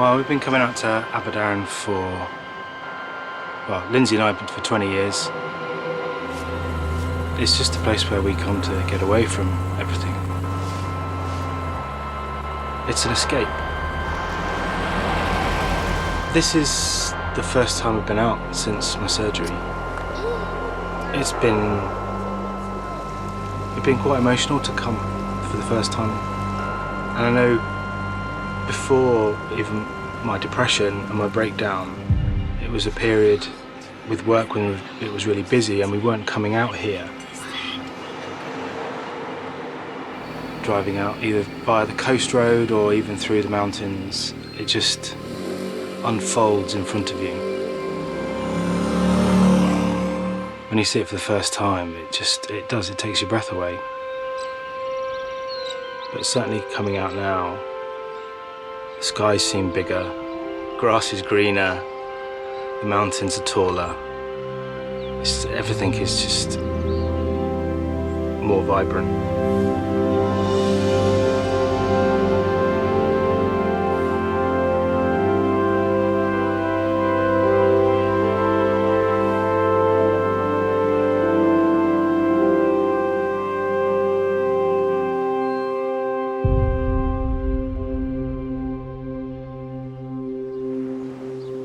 Well, we've been coming out to Aberdaron for, well, Lindsay and I have been for 20 years. It's just a place where we come to get away from everything. It's an escape. This is the first time we've been out since my surgery. It's been quite emotional to come for the first time. And I know before even my depression and my breakdown, it was a period with work when it was really busy and we weren't coming out here. Driving out either via the coast road or even through the mountains, it just unfolds in front of you. When you see it for the first time, it takes your breath away. But certainly coming out now, the skies seem bigger, grass is greener, the mountains are taller. Everything is just more vibrant.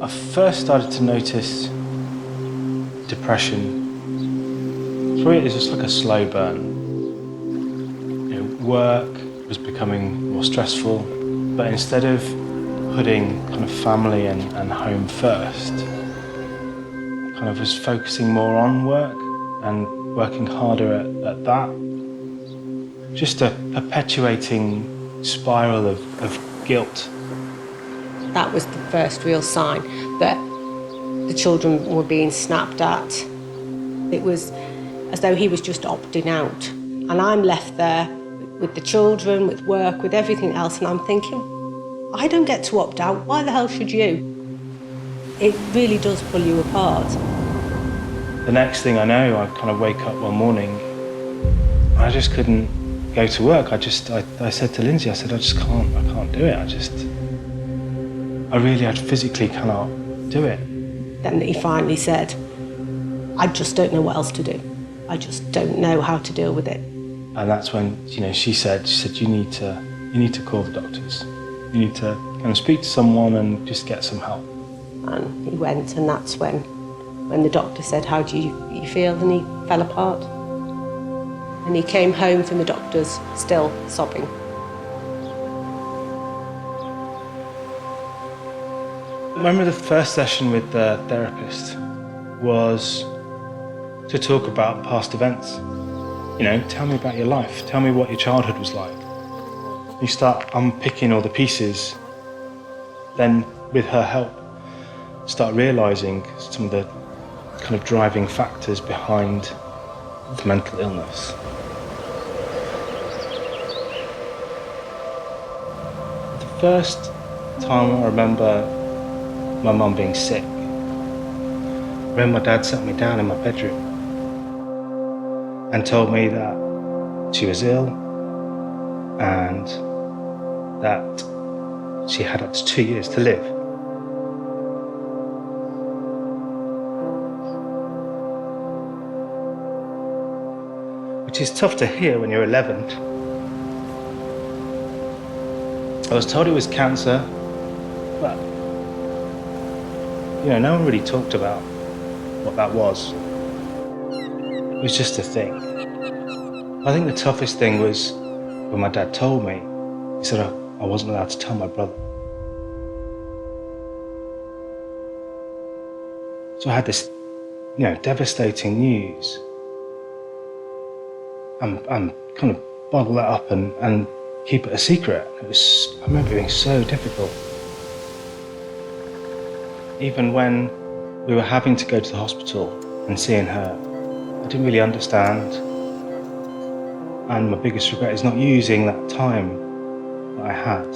I first started to notice depression. For me, it was just like a slow burn. Work was becoming more stressful, but instead of putting kind of family and home first, I kind of was focusing more on work and working harder at that. Just a perpetuating spiral of guilt. That was the first real sign that the children were being snapped at. It was as though he was just opting out. And I'm left there with the children, with work, with everything else, and I'm thinking, I don't get to opt out, why the hell should you? It really does pull you apart. The next thing I know, I kind of wake up one morning, I just couldn't go to work. I said to Lindsay, I can't do it. I physically cannot do it. Then he finally said, I just don't know what else to do. I just don't know how to deal with it. And that's when, she said, you need to call the doctors. You need to kind of speak to someone and just get some help. And he went, and that's when the doctor said, how do you feel? And he fell apart. And he came home from the doctors still sobbing. I remember the first session with the therapist was to talk about past events. Tell me about your life. Tell me what your childhood was like. You start unpicking all the pieces. Then, with her help, start realising some of the kind of driving factors behind the mental illness. The first time I remember my mum being sick, I remember my dad sat me down in my bedroom and told me that she was ill and that she had up to 2 years to live. Which is tough to hear when you're 11. I was told it was cancer, but no one really talked about what that was. It was just a thing. I think the toughest thing was when my dad told me. He said I wasn't allowed to tell my brother. So I had this, devastating news. I'm kind of bottle that up and keep it a secret. I remember it being so difficult. Even when we were having to go to the hospital and seeing her, I didn't really understand. And my biggest regret is not using that time that I had.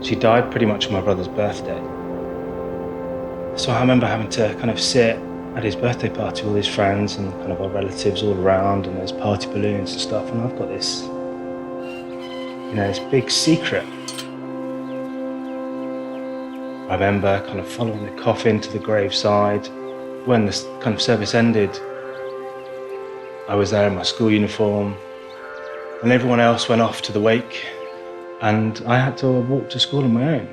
She died pretty much on my brother's birthday. So I remember having to kind of sit at his birthday party with his friends and kind of our relatives all around, and there's party balloons and stuff, and I've got this this big secret. I remember kind of following the coffin to the graveside. When the kind of service ended, I was there in my school uniform, and everyone else went off to the wake, and I had to walk to school on my own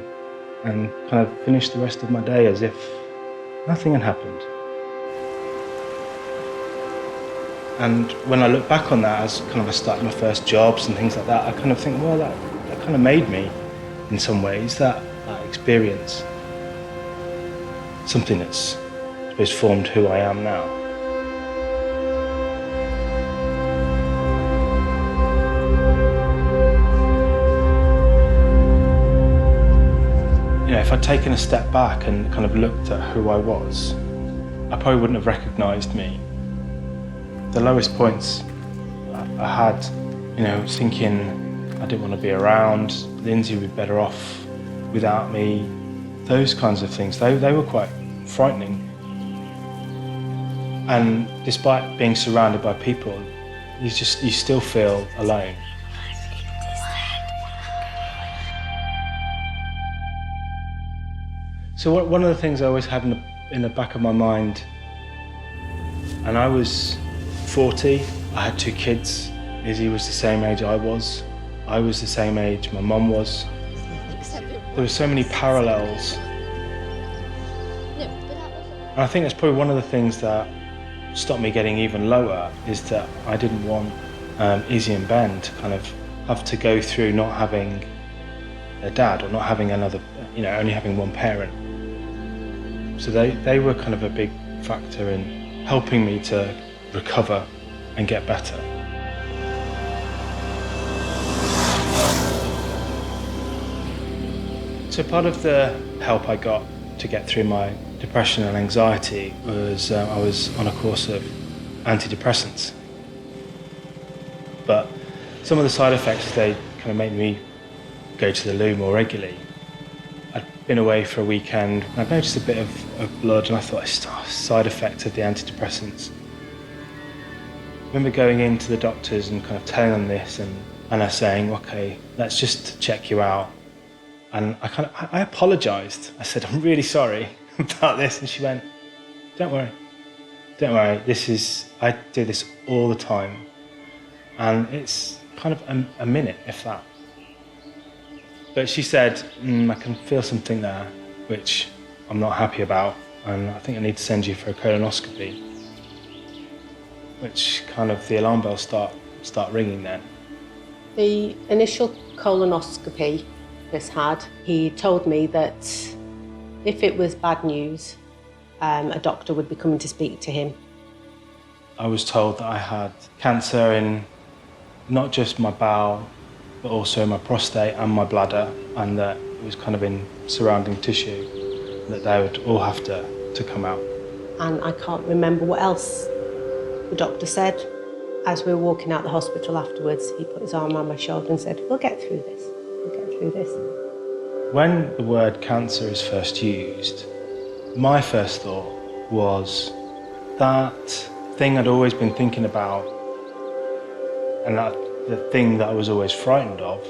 and kind of finish the rest of my day as if nothing had happened. And when I look back on that as kind of I started my first jobs and things like that, I kind of think, well, that kind of made me, in some ways, that experience. Something that's, I suppose, formed who I am now. If I'd taken a step back and kind of looked at who I was, I probably wouldn't have recognised me. The lowest points I had, thinking I didn't want to be around, Lindsay would be better off without me, those kinds of things, they were quite frightening. And despite being surrounded by people, you still feel alone. So one of the things I always had in the back of my mind, and I was 40, I had 2 kids. Izzy was the same age I was the same age my mum was. There were so many parallels. And I think that's probably one of the things that stopped me getting even lower, is that I didn't want Izzy and Ben to kind of have to go through not having a dad, or not having another, only having one parent. So they were kind of a big factor in helping me to recover and get better. So part of the help I got to get through my depression and anxiety was I was on a course of antidepressants. But some of the side effects, they kind of made me go to the loo more regularly. I'd been away for a weekend, and I'd noticed a bit of blood, and I thought, it's a side effect of the antidepressants. I remember going into the doctors and kind of telling them this, and her saying, okay, let's just check you out. And I apologised. I said, I'm really sorry about this. And she went, don't worry, I do this all the time. And it's kind of a minute, if that. But she said, I can feel something there, which I'm not happy about, and I think I need to send you for a colonoscopy. Which kind of, the alarm bells start ringing then. The initial colonoscopy Chris had, he told me that if it was bad news, a doctor would be coming to speak to him. I was told that I had cancer in not just my bowel, but also my prostate and my bladder, and that it was kind of in surrounding tissue, that they would all have to come out. And I can't remember what else the doctor said. As we were walking out the hospital afterwards, he put his arm around my shoulder and said, we'll get through this, When the word cancer is first used, my first thought was that thing I'd always been thinking about, and that the thing that I was always frightened of,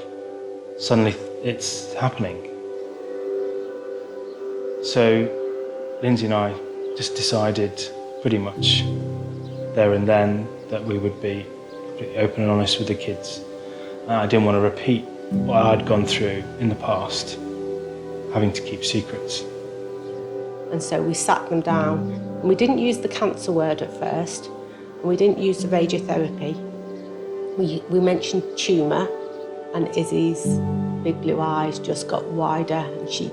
suddenly it's happening. So Lindsay and I just decided pretty much there and then that we would be completely open and honest with the kids. I didn't want to repeat what I'd gone through in the past, having to keep secrets. And so we sat them down, and we didn't use the cancer word at first, and we didn't use the radiotherapy. We mentioned tumour, and Izzy's big blue eyes just got wider, and she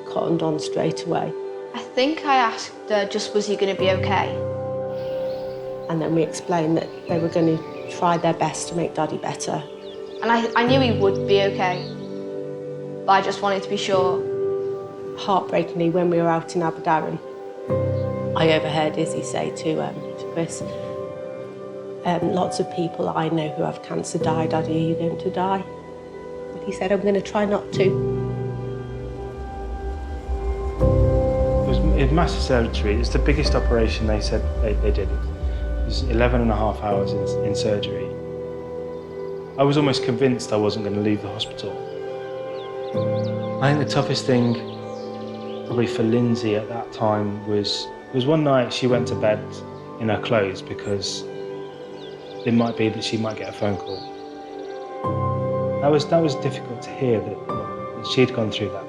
cottoned on straight away. I think I asked her, was he going to be okay? And then we explained that they were going to try their best to make Daddy better. And I knew he would be okay, but I just wanted to be sure. Heartbreakingly, when we were out in Aberdaron, I overheard Izzy say to Chris, lots of people I know who have cancer die. Daddy, are you going to die? And he said, I'm going to try not to. It was massive surgery. It's the biggest operation they said they did. It was 11 and a half hours in surgery. I was almost convinced I wasn't going to leave the hospital. I think the toughest thing, probably for Lindsay at that time, was one night she went to bed in her clothes because it might be that she might get a phone call. That was difficult to hear that she'd gone through that.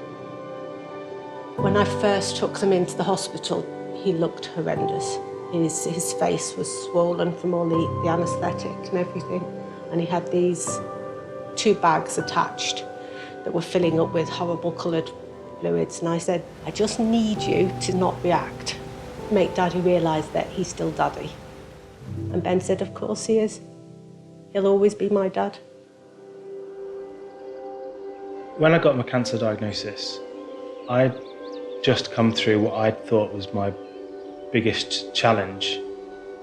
When I first took them into the hospital, he looked horrendous. His face was swollen from all the anaesthetic and everything. And he had these 2 bags attached that were filling up with horrible coloured fluids. And I said, I just need you to not react. Make Daddy realise that he's still Daddy. And Ben said, of course he is. He'll always be my dad. When I got my cancer diagnosis, I'd just come through what I thought was my biggest challenge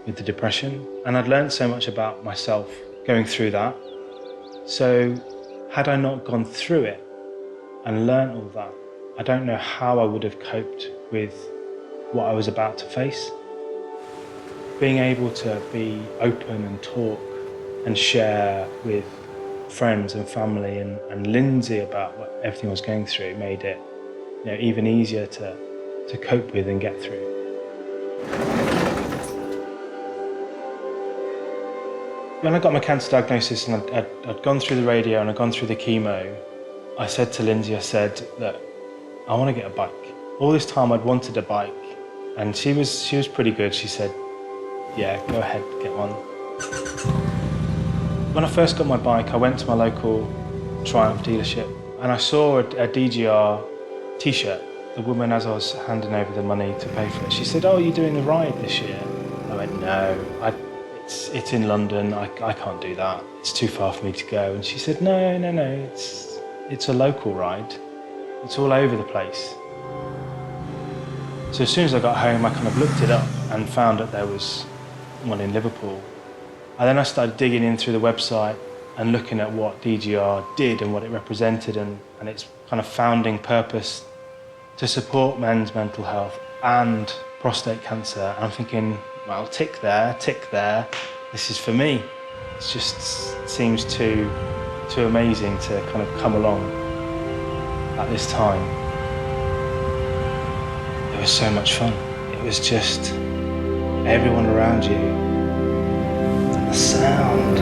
with the depression. And I'd learned so much about myself going through that. So had I not gone through it and learned all that, I don't know how I would have coped with what I was about to face. Being able to be open and talk and share with friends and family and Lindsay about what everything I was going through made it, even easier to cope with and get through. When I got my cancer diagnosis and I'd gone through the radio and I'd gone through the chemo, I said to Lindsay, I said that I want to get a bike. All this time I'd wanted a bike, and she was pretty good. She said, yeah, go ahead, get one. When I first got my bike, I went to my local Triumph dealership and I saw a DGR t-shirt. The woman, as I was handing over the money to pay for it, she said, oh, are you doing the ride this year? I went, no, it's in London, I can't do that. It's too far for me to go. And she said, no, it's a local ride. It's all over the place. So as soon as I got home, I kind of looked it up and found that there was one in Liverpool. And then I started digging in through the website and looking at what DGR did and what it represented and its kind of founding purpose to support men's mental health and prostate cancer. And I'm thinking, well, tick there, this is for me. It just seems too amazing to kind of come along at this time. It was so much fun. It was just everyone around you and the sound.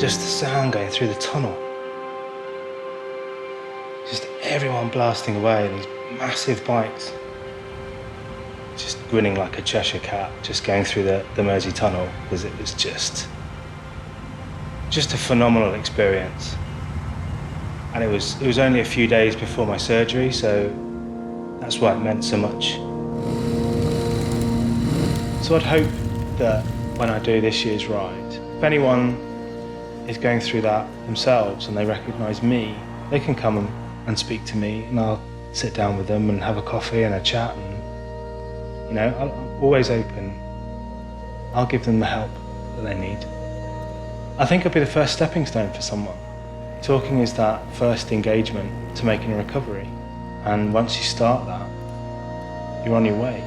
Just the sound going through the tunnel. Just everyone blasting away, these massive bikes. Just grinning like a Cheshire cat, just going through the Mersey tunnel, because it was just a phenomenal experience. And it was only a few days before my surgery, so that's why it meant so much. So I'd hope that when I do this year's ride, if anyone is going through that themselves and they recognise me, they can come and speak to me, and I'll sit down with them and have a coffee and a chat, and I'm always open. I'll give them the help that they need. I think I'll be the first stepping stone for someone. Talking is that first engagement to making a recovery, and once you start that, you're on your way.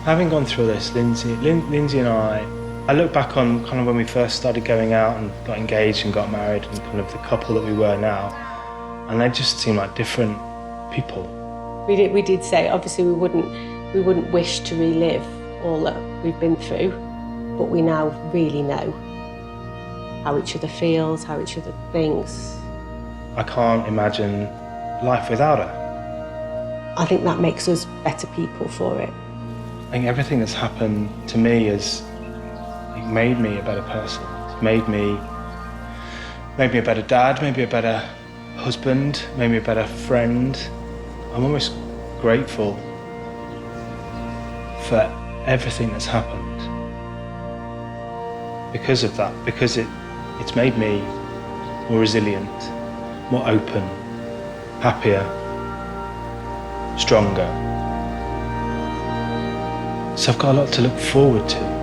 Having gone through this, Lindsay and I look back on kind of when we first started going out and got engaged and got married and kind of the couple that we were now, and they just seem like different people. We did say, obviously we wouldn't wish to relive all that we've been through, but we now really know how each other feels, how each other thinks. I can't imagine life without her. I think that makes us better people for it. I think everything that's happened to me has made me a better person. It's made me a better dad, maybe a better husband, maybe a better friend. I'm almost grateful for everything that's happened because of that, because it's made me more resilient, more open, happier, stronger. So I've got a lot to look forward to.